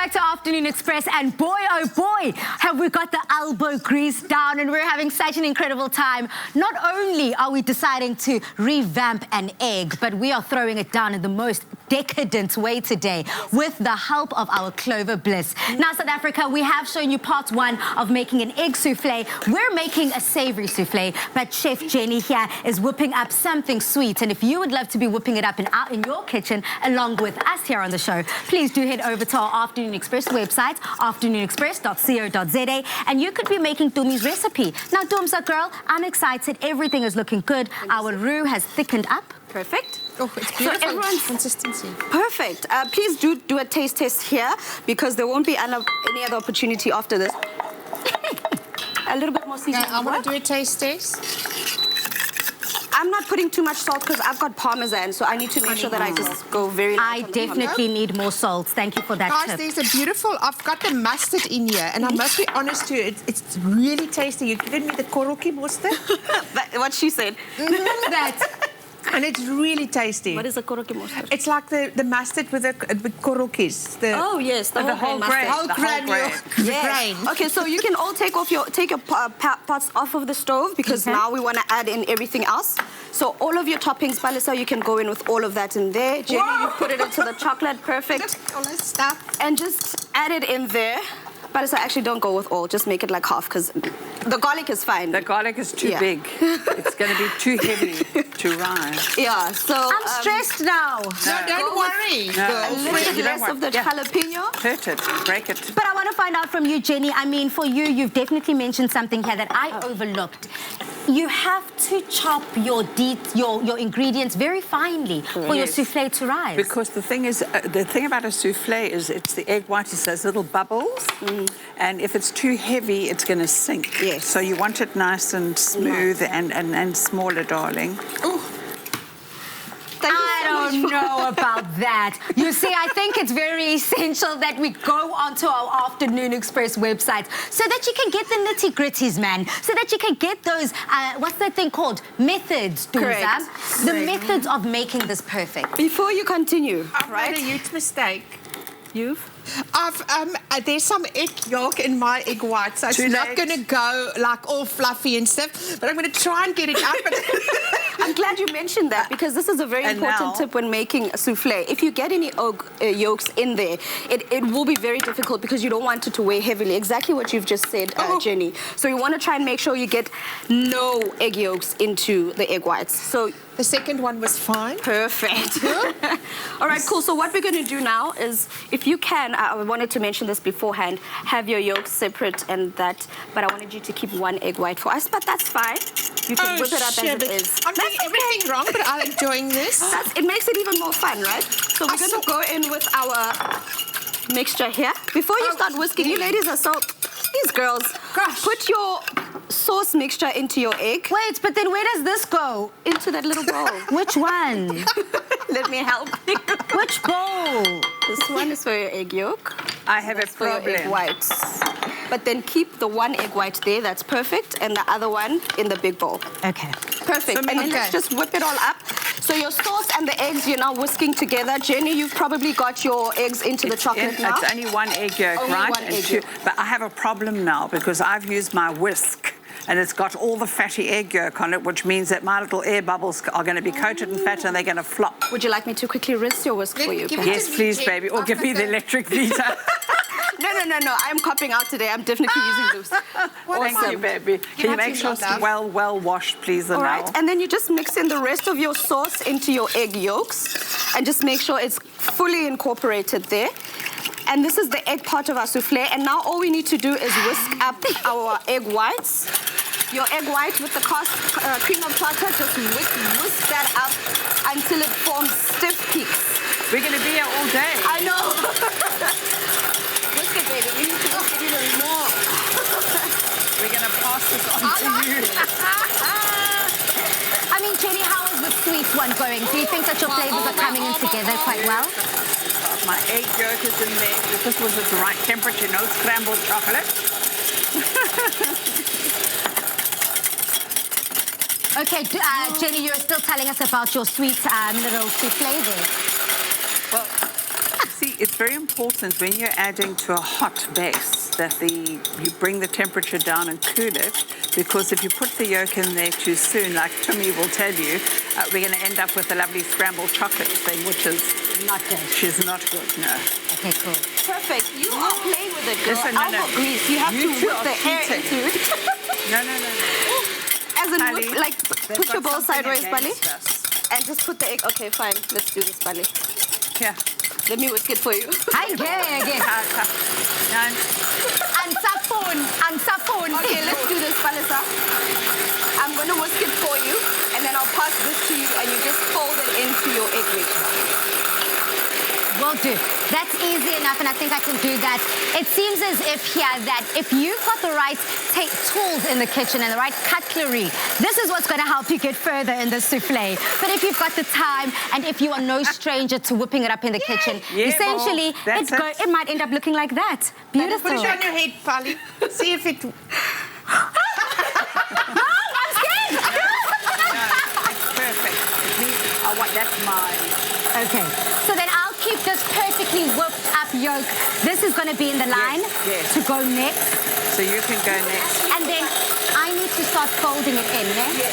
back to Afternoon Express, and boy, oh boy, have we got the elbow grease down, and we're having such an incredible time. Not only are we deciding to revamp an egg, but we are throwing it down in the most decadent way today with the help of our Clover Bliss. Now, South Africa, we have shown you part one of making an egg souffle. We're making a savory souffle, but Chef Jenny here is whipping up something sweet, and if you would love to be whipping it up in your kitchen along with us here on the show, please do head over to our Afternoon Express website, afternoonexpress.co.za, and you could be making Dumi's recipe. Now, Dumsa girl, I'm excited. Everything is looking good. Our roux has thickened up. Perfect. Oh, it's beautiful. So everyone's consistency. Perfect. Please do a taste test here because there won't be any other opportunity after this. A little bit more seasoning. I want to do a taste test. I'm not putting too much salt because I've got Parmesan, so I need to make sure that I just go very light. I definitely need more salt. Thank you for that Guys, tip. there's a beautiful, I've got the mustard in here, and I must be honest to you, it's really tasty. You've given me the koroki mustard. What she said. That. And it's really tasty. What is a koroki mustard? It's like the mustard with the korokis. Oh yes, the whole grain. Whole grain. Yes. Okay, so you can all take your pots off of the stove because now we want to add in everything else. So all of your toppings, Balisa, you can go in with all of that in there. Jenny, you put it into the chocolate, perfect. All this stuff. And just add it in there. Balisa, actually don't go with all, just make it like half because the garlic is fine. The garlic is too big. It's going to be too heavy to rise. Yeah, so... I'm stressed now. No, don't worry. A little bit less of the jalapeno. Hurt it, break it. But I want to find out from you, Jenny. I mean, for you, you've definitely mentioned something here that I overlooked. You have to chop your ingredients very finely for your souffle to rise. Because the thing is, the thing about a souffle is it's the egg white, it's those little bubbles. And if it's too heavy, it's going to sink. Yes. So you want it nice and smooth and smaller, darling. Ooh. I don't know about that. You see, I think it's very essential that we go onto our Afternoon Express website so that you can get the nitty-gritties, man. So that you can get those, what's that thing called? Methods, Duza. The methods of making this perfect. Before you continue, I've made a huge mistake. You've? There's some egg yolk in my egg white, so it's not going to go like all fluffy and stuff, but I'm going to try and get it up. I'm glad you mentioned that because this is a very important tip when making a souffle. If you get any yolks in there, it will be very difficult because you don't want it to weigh heavily. Exactly what you've just said, Jenny. So you want to try and make sure you get no egg yolks into the egg whites. So the second one was fine. Perfect. All right, cool. So what we're going to do now is, if you can, I wanted to mention this beforehand, have your yolks separate and that, but I wanted you to keep one egg white for us, but that's fine. You can whip it up as it is. I'm doing everything wrong, but I'm enjoying this. It makes it even more fun, right? So we're going to go in with our mixture here. Before you start whisking, you ladies are so... These girls, put your sauce mixture into your egg. Wait, but then where does this go? Into that little bowl. Which one? Let me help you. Which bowl? This one is for your egg yolk. I have a problem. For your egg whites. But then keep the one egg white there, that's perfect, and the other one in the big bowl. Okay. Perfect. And then let's just whip it all up. So your sauce and the eggs, you're now whisking together. Jenny, you've probably got your eggs into the chocolate now. It's only one egg yolk, only right? One egg yolk. But I have a problem now because I've used my whisk and it's got all the fatty egg yolk on it, which means that my little air bubbles are going to be coated in fat and they're going to flop. Would you like me to quickly rinse your whisk for you? Yes, please, baby. Or give me the electric beater. No. I'm copping out today. I'm definitely using those. Thank you, baby. Can you make sure it's well washed, please? All right, and then you just mix in the rest of your sauce into your egg yolks and just make sure it's fully incorporated there. And this is the egg part of our souffle. And now all we need to do is whisk up our egg whites. Your egg white with the cream of tartar, just whisk that up until it forms stiff peaks. We're going to be here all day. I know. Whisk it, baby. We need to whisk it even more. We're going to pass this on to you. I mean, Jenny, how is the sweet one going? Do you think that your flavors are coming in together quite well? My egg yolk is in there. This was at the right temperature, no scrambled chocolate. Okay, Jenny, you're still telling us about your sweet little souffle there. Well, see, it's very important when you're adding to a hot base that you bring the temperature down and cool it, because if you put the yolk in there too soon, like Timmy will tell you, we're going to end up with a lovely scrambled chocolate thing, which is Not good. She's not good, no. Okay, cool. Perfect. You are playing with it, girl. Listen, no, Alcohol grease. You have You to two whip are the air cheating. into it. No. As in, Sally, whip, like, they've push your got bowl something sideways, Bali. against us. And just put the egg. Okay, fine. Let's do this, Bali. Here. Let me whisk it for you. Hi, again. Unsapon. Okay, let's do this, Balisa. I'm going to whisk it for you, and then I'll pass this to you, and you just fold it into your egg mixture. Will do. That's easy enough, and I think I can do that. It seems as if here that if you've got the right tools in the kitchen and the right cutlery, this is what's going to help you get further in the souffle. But if you've got the time, and if you are no stranger to whipping it up in the kitchen, essentially, it might end up looking like that. Beautiful. Put it on your head, Polly. See if it... No, I'm scared. It's perfect. That's mine. Okay, so then I'll keep this perfectly whipped up yolk. This is going to be in the line to go next. So you can go next. And then I need to start folding it in, eh? Yes.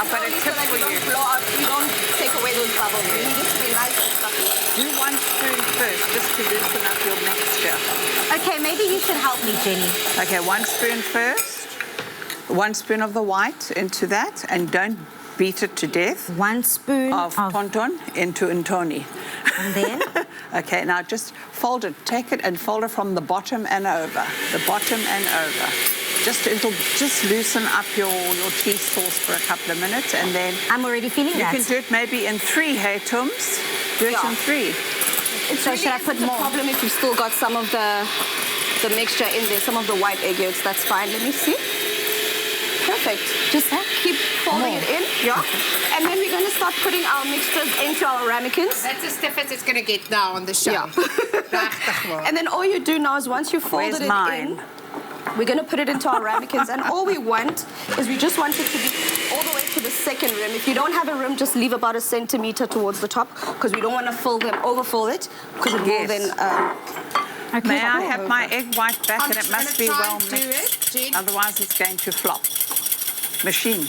I've got a tip for you. You don't take away those bubbles. You need it to be nice and fluffy. Do 1 spoon first, just to loosen up your mixture. Okay, maybe you should help me, Jenny. Okay, 1 spoon first. 1 spoon of the white into that, and don't beat it to death. 1 spoon of ponton into Ntoni. And then? Okay, now just fold it. Take it and fold it from the bottom and over. The bottom and over. It'll just loosen up your cheese sauce for a couple of minutes, and then I'm already feeling that. You can do it maybe in 3, hey Tums? Do it in 3. So should I put more? The problem if you've still got some of the mixture in there, some of the white egg yolks, that's fine. Let me see. Perfect. Just keep folding it in. Yeah. And then we're going to start putting our mixtures into our ramekins. That's as stiff as it's going to get now on the show. Yeah. And then all you do now is once you folded it in, we're going to put it into our ramekins. And all we want is we just want it to be all the way to the second rim. If you don't have a rim, just leave about 1 centimeter towards the top, because we don't want to overfill it, because it will then... Okay. May I have my egg white back, and it must be well mixed. Otherwise it's going to flop. Machine.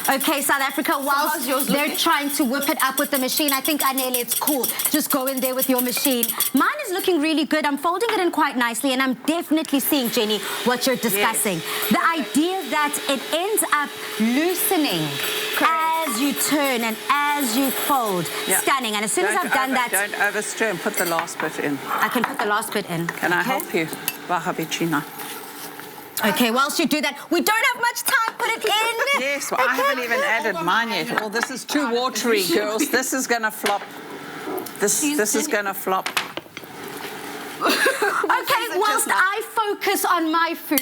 Okay, South Africa, whilst they're trying to whip it up with the machine, I think, Anele, it's cool. Just go in there with your machine. Mine is looking really good. I'm folding it in quite nicely, and I'm definitely seeing, Jenny, what you're discussing. Yes. The idea that it ends up loosening as you turn and as you fold. Yeah. Stunning. And as soon as I've done that... Don't overstir and put the last bit in. I can put the last bit in. Can I help you? Vahabicina. Okay, whilst you do that, we don't have much time. Put it in. Yes, well, I haven't even added mine yet. Oh, this is too watery, girls. This is going to flop. This is going to flop. Okay, whilst I focus on my food,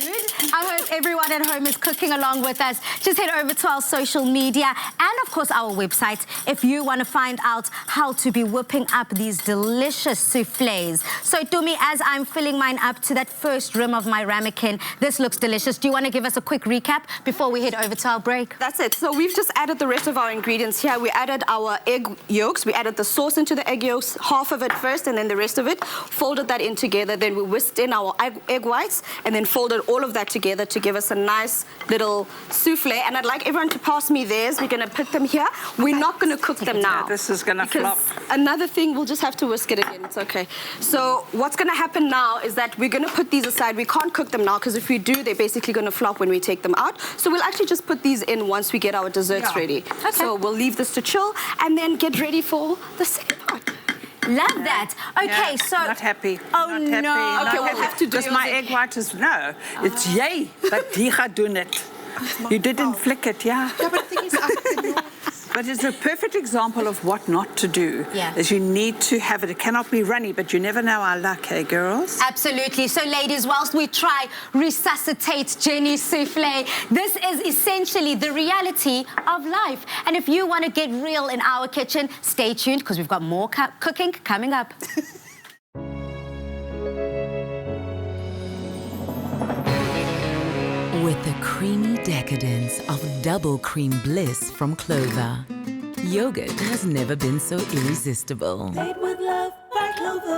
I hope everyone at home is cooking along with us. Just head over to our social media and, of course, our website if you want to find out how to be whipping up these delicious soufflés. So, Tumi, as I'm filling mine up to that first rim of my ramekin, this looks delicious. Do you want to give us a quick recap before we head over to our break? That's it. So we've just added the rest of our ingredients here. We added our egg yolks. We added the sauce into the egg yolks, half of it first and then the rest of it. Folded that in together. Then we whisked in our egg whites and then folded all of that together to give us a nice little souffle. And I'd like everyone to pass me theirs. We're going to put them here. We're not going to cook them now. Yeah, this is going to flop. Another thing, we'll just have to whisk it again. It's okay. So what's going to happen now is that we're going to put these aside. We can't cook them now because if we do, they're basically going to flop when we take them out. So we'll actually just put these in once we get our desserts ready. Okay. So we'll leave this to chill and then get ready for the second part. Love that. Okay, so... Not happy. Oh, not happy. no. Okay, we'll have to do... Because my egg white is... No, it's yay, but die gaat doen it. You didn't flick it, yeah. Yeah, but the thing is... But it's a perfect example of what not to do. Yeah. Is you need to have it. It cannot be runny, but you never know our luck, hey, girls? Absolutely. So, ladies, whilst we try resuscitate Jenny's souffle, this is essentially the reality of life. And if you want to get real in our kitchen, stay tuned because we've got more cooking coming up. With the creamy decadence of double cream bliss from Clover, Yogurt has never been so irresistible. Made with love by Clover.